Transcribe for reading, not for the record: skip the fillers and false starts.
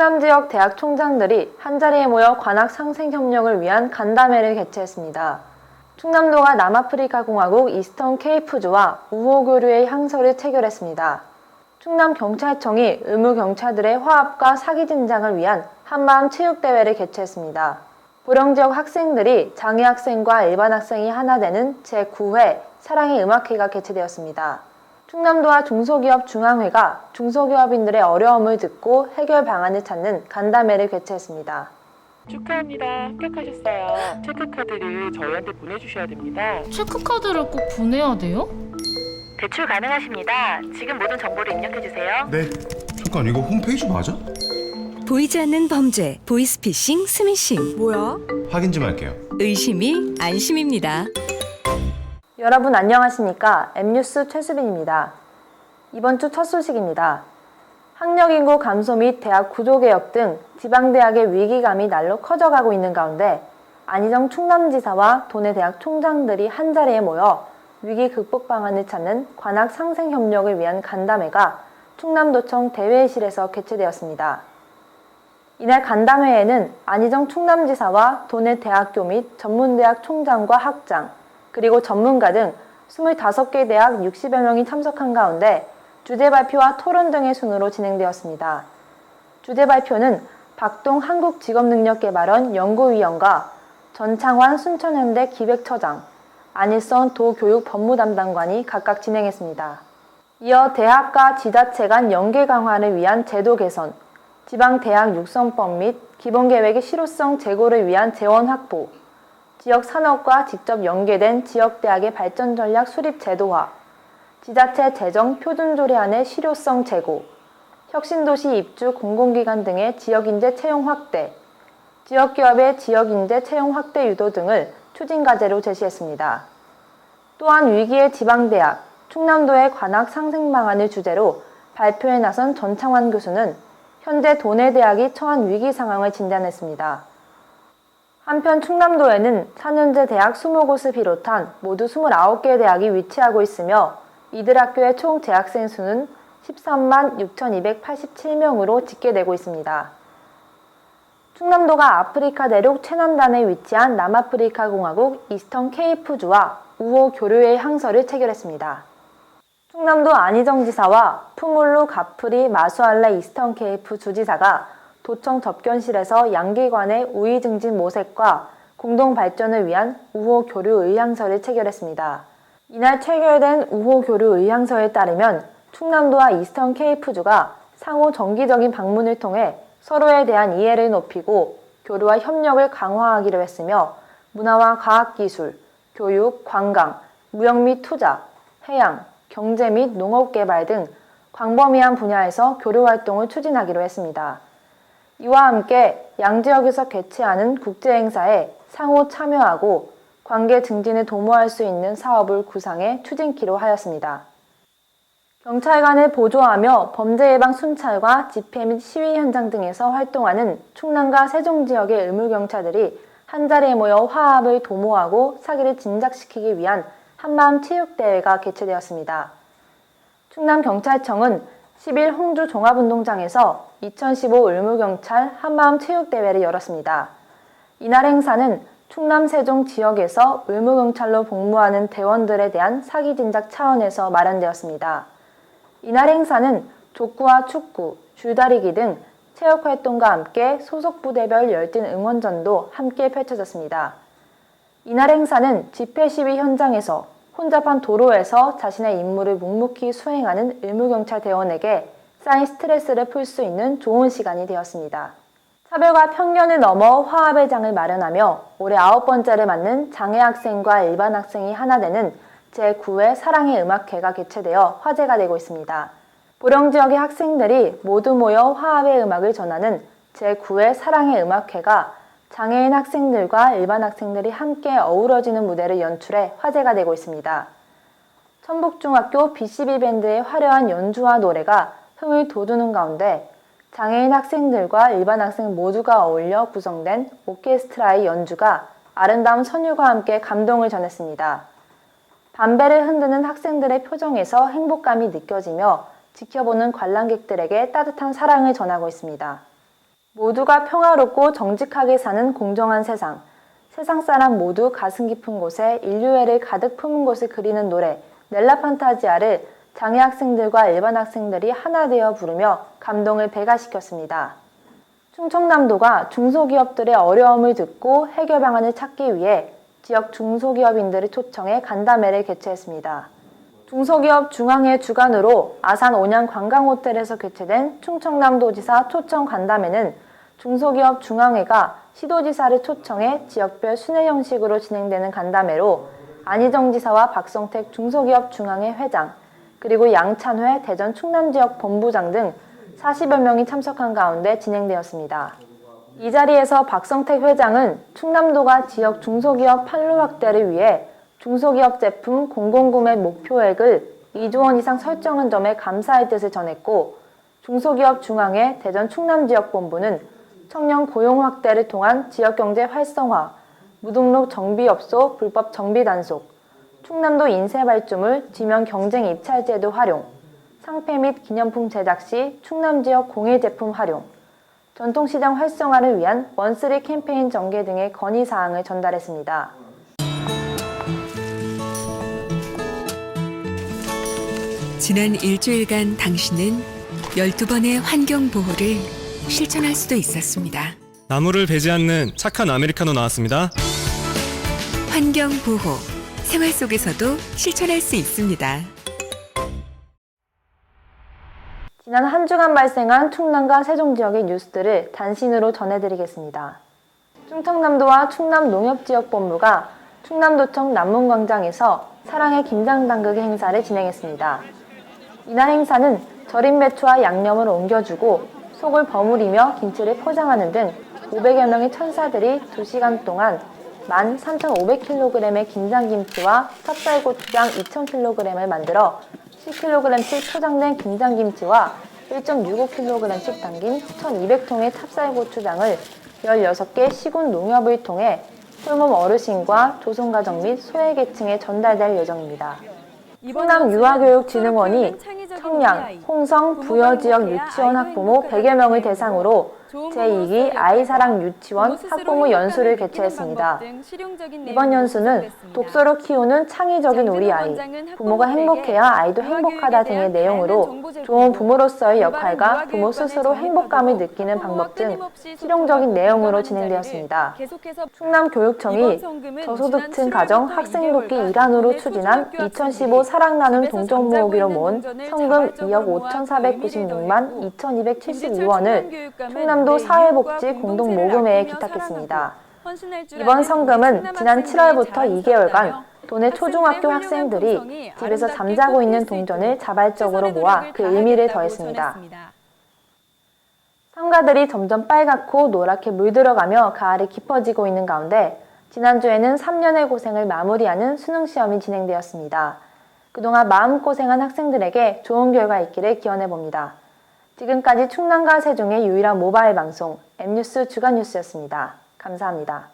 충남 지역 대학 총장들이 한자리에 모여 관악 상생 협력을 위한 간담회를 개최했습니다. 충남도가 남아프리카 공화국 이스턴 케이프주와 우호 교류의 항서를 체결했습니다. 충남경찰청이 의무경찰들의 화합과 사기 진작을 위한 한마음 체육대회를 개최했습니다. 보령지역 학생들이 장애학생과 일반 학생이 하나 되는 제9회 사랑의 음악회가 개최되었습니다. 충남도와 중소기업 중앙회가 중소기업인들의 어려움을 듣고 해결 방안을 찾는 간담회를 개최했습니다. 축하합니다. 합격하셨어요. 체크카드를 저희한테 보내주셔야 됩니다. 체크카드를 꼭 보내야 돼요? 대출 가능하십니다. 지금 모든 정보를 입력해주세요. 네. 잠깐 이거 홈페이지 맞아? 보이지 않는 범죄, 보이스피싱, 스미싱. 뭐야? 확인 좀 할게요. 의심이 안심입니다. 여러분 안녕하십니까? M뉴스 최수빈입니다. 이번 주 첫 소식입니다. 학력인구 감소 및 대학 구조개혁 등 지방대학의 위기감이 날로 커져가고 있는 가운데 안희정 충남지사와 도내 대학 총장들이 한자리에 모여 위기 극복 방안을 찾는 관악 상생 협력을 위한 간담회가 충남도청 대회실에서 개최되었습니다. 이날 간담회에는 안희정 충남지사와 도내 대학교 및 전문대학 총장과 학장, 그리고 전문가 등 25개 대학 60여 명이 참석한 가운데 주제 발표와 토론 등의 순으로 진행되었습니다. 주제 발표는 박동 한국직업능력개발원 연구위원과 전창환 순천현대 기획처장, 안일선 도교육법무담당관이 각각 진행했습니다. 이어 대학과 지자체 간 연계 강화를 위한 제도 개선, 지방대학 육성법 및 기본계획의 실효성 제고를 위한 재원 확보, 지역 산업과 직접 연계된 지역대학의 발전 전략 수립 제도화, 지자체 재정 표준 조례안의 실효성 제고, 혁신도시 입주 공공기관 등의 지역인재 채용 확대, 지역기업의 지역인재 채용 확대 유도 등을 추진과제로 제시했습니다. 또한 위기의 지방대학, 충남도의 관악 상생 방안을 주제로 발표에 나선 전창환 교수는 현재 도내 대학이 처한 위기 상황을 진단했습니다. 한편 충남도에는 4년제 대학 20곳을 비롯한 모두 29개 대학이 위치하고 있으며 이들 학교의 총 재학생 수는 13만 6,287명으로 집계되고 있습니다. 충남도가 아프리카 내륙 최남단에 위치한 남아프리카 공화국 이스턴 케이프주와 우호 교류의 항서를 체결했습니다. 충남도 안희정 지사와 푸물루 가프리 마수알레 이스턴 케이프 주지사가 도청 접견실에서 양기관의 우위 증진 모색과 공동 발전을 위한 우호 교류 의향서를 체결했습니다. 이날 체결된 우호 교류 의향서에 따르면 충남도와 이스턴 케이프주가 상호 정기적인 방문을 통해 서로에 대한 이해를 높이고 교류와 협력을 강화하기로 했으며 문화와 과학기술, 교육, 관광, 무역 및 투자, 해양, 경제 및 농업개발 등 광범위한 분야에서 교류 활동을 추진하기로 했습니다. 이와 함께 양지역에서 개최하는 국제행사에 상호 참여하고 관계 증진을 도모할 수 있는 사업을 구상해 추진키로 하였습니다. 경찰관을 보조하며 범죄 예방 순찰과 집회 및 시위 현장 등에서 활동하는 충남과 세종 지역의 의무경찰들이 한자리에 모여 화합을 도모하고 사기를 진작시키기 위한 한마음 체육대회가 개최되었습니다. 충남경찰청은 10일 홍주 종합운동장에서 2015 의무경찰 한마음 체육대회를 열었습니다. 이날 행사는 충남 세종 지역에서 의무경찰로 복무하는 대원들에 대한 사기 진작 차원에서 마련되었습니다. 이날 행사는 족구와 축구, 줄다리기 등 체육활동과 함께 소속 부대별 열띤 응원전도 함께 펼쳐졌습니다. 이날 행사는 집회 시위 현장에서 혼잡한 도로에서 자신의 임무를 묵묵히 수행하는 의무경찰 대원에게 쌓인 스트레스를 풀 수 있는 좋은 시간이 되었습니다. 차별과 편견을 넘어 화합의 장을 마련하며 올해 9번째를 맞는 장애학생과 일반 학생이 하나 되는 제9회 사랑의 음악회가 개최되어 화제가 되고 있습니다. 보령 지역의 학생들이 모두 모여 화합의 음악을 전하는 제9회 사랑의 음악회가 장애인 학생들과 일반 학생들이 함께 어우러지는 무대를 연출해 화제가 되고 있습니다. 천북중학교 BCB밴드의 화려한 연주와 노래가 흥을 돋우는 가운데 장애인 학생들과 일반 학생 모두가 어울려 구성된 오케스트라의 연주가 아름다운 선율과 함께 감동을 전했습니다. 담배를 흔드는 학생들의 표정에서 행복감이 느껴지며 지켜보는 관람객들에게 따뜻한 사랑을 전하고 있습니다. 모두가 평화롭고 정직하게 사는 공정한 세상. 세상 사람 모두 가슴 깊은 곳에 인류애를 가득 품은 곳을 그리는 노래 넬라 판타지아를 장애 학생들과 일반 학생들이 하나 되어 부르며 감동을 배가시켰습니다. 충청남도가 중소기업들의 어려움을 듣고 해결 방안을 찾기 위해 지역 중소기업인들을 초청해 간담회를 개최했습니다. 중소기업 중앙회 주관으로 아산 온양 관광호텔에서 개최된 충청남도지사 초청 간담회는 중소기업 중앙회가 시도지사를 초청해 지역별 순회 형식으로 진행되는 간담회로 안희정 지사와 박성택 중소기업 중앙회 회장, 그리고 양찬회 대전 충남지역 본부장 등 40여 명이 참석한 가운데 진행되었습니다. 이 자리에서 박성택 회장은 충남도가 지역 중소기업 판로 확대를 위해 중소기업 제품 공공구매 목표액을 2조 원 이상 설정한 점에 감사의 뜻을 전했고, 중소기업 중앙회 대전 충남지역본부는 청년 고용 확대를 통한 지역경제 활성화, 무등록 정비업소 불법 정비 단속, 충남도 인쇄 발주물 지명 경쟁 입찰 제도 활용, 상패 및 기념품 제작 시 충남지역 공예 제품 활용, 전통시장 활성화를 위한 원쓰리 캠페인 전개 등의 건의사항을 전달했습니다. 지난 일주일간 당신은 12번의 환경보호를 실천할 수도 있었습니다. 나무를 베지 않는 착한 아메리카노 나왔습니다. 환경보호, 생활 속에서도 실천할 수 있습니다. 지난 한 주간 발생한 충남과 세종 지역의 뉴스들을 단신으로 전해드리겠습니다. 충청남도와 충남농협지역본부가 충남도청 남문광장에서 사랑의 김장담그기 행사를 진행했습니다. 이날 행사는 절인 배추와 양념을 옮겨주고 속을 버무리며 김치를 포장하는 등 500여 명의 천사들이 2시간 동안 13,500kg의 김장김치와 찹쌀고추장 2,000kg을 만들어 10kg씩 포장된 김장김치와 1.65kg씩 담긴 1,200통의 찹쌀고추장을 16개 시군 농협을 통해 홀몸 어르신과 조선가정 및 소외계층에 전달될 예정입니다. 충남유아교육진흥원이 청양, 홍성, 부여지역 유치원 학부모 100여 명을 대상으로 제2기 아이사랑 유치원 학부모 연수를 개최했습니다. 이번 연수는 독서로 키우는 창의적인 우리 아이, 부모가 행복해야 아이도 행복하다 등의 내용으로 좋은 부모로서의 역할과 부모 스스로 행복감을 느끼는 방법 등 실용적인 내용으로 진행되었습니다. 충남교육청이 저소득층 가정 학생 돕기 일환으로 추진한 2015 사랑 나눔 동정 모으기로 모은 성금 2억 5,496만 2,272원을 충남도 사회복지 공동모금회에 기탁했습니다. 이번 성금은 지난 7월부터 2개월간 도내 초중학교 학생들이 집에서 잠자고 있는 동전을 자발적으로 모아 그 의미를 더했습니다. 상가들이 점점 빨갛고 노랗게 물들어가며 가을이 깊어지고 있는 가운데 지난주에는 3년의 고생을 마무리하는 수능시험이 진행되었습니다. 그동안 마음고생한 학생들에게 좋은 결과 있기를 기원해봅니다. 지금까지 충남과 세종의 유일한 모바일 방송 M뉴스 주간뉴스였습니다. 감사합니다.